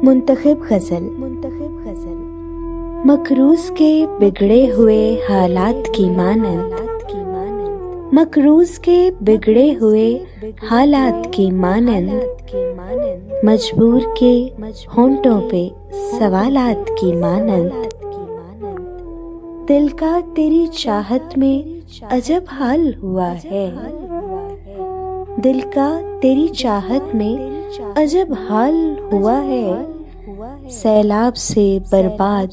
मुंतखब गजल। मकरूज के बिगड़े हुए हालात की मानंद, मकरूज के बिगड़े हुए हालात की मानंद, मजबूर के होंठों पे सवालात की मानंद, दिल का तेरी चाहत में अजब हाल हुआ है, दिल का तेरी चाहत में अजब हाल हुआ है, सैलाब से बर्बाद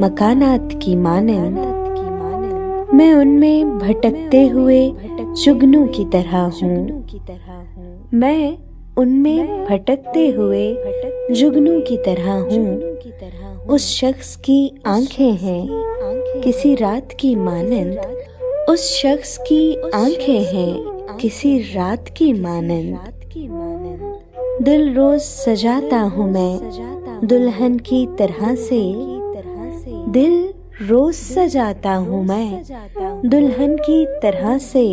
मकानात की मानंद, मैं उनमें भटकते हुए जुगनू की तरह हूँ, मैं उनमें भटकते हुए जुगनू की तरह हूँ। उस शख्स की आंखें हैं किसी रात की मानंद, उस शख्स की आंखें हैं किसी रात की मानंद, दिल रोज सजाता हूँ मैं दुल्हन की तरह से, दिल रोज सजाता हूँ मैं दुल्हन की तरह से,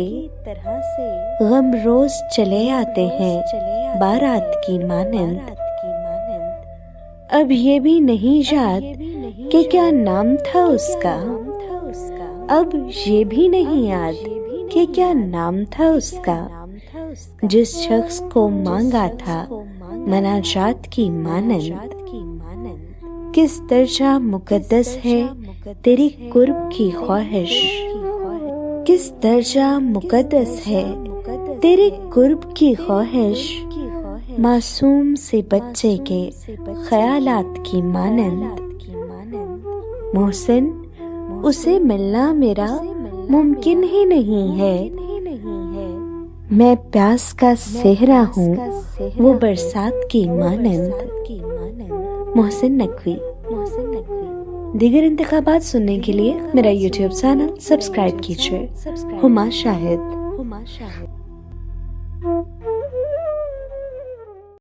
गम रोज चले आते हैं बारात की मानंद, अब ये भी नहीं याद कि क्या नाम था उसका, अब ये भी नहीं याद कि क्या नाम था उसका, जिस शख्स को मांगा था मनाजात की मानंद, किस दर्जा मुकद्दस है तेरी कुर्ब की ख्वाहिश, किस दर्जा मुकद्दस है तेरी कुर्ब की ख्वाहिश, मासूम से बच्चे के ख्यालात की मानंद, मोहसिन उसे मिलना मेरा मुमकिन ही नहीं है, मैं प्यास का सेहरा हूँ वो बरसात की मानंद। मोहसिन नकवी। दीगर इंतखाबात सुनने के लिए मेरा YouTube चैनल सब्सक्राइब कीजिए। हुमा शाहिद।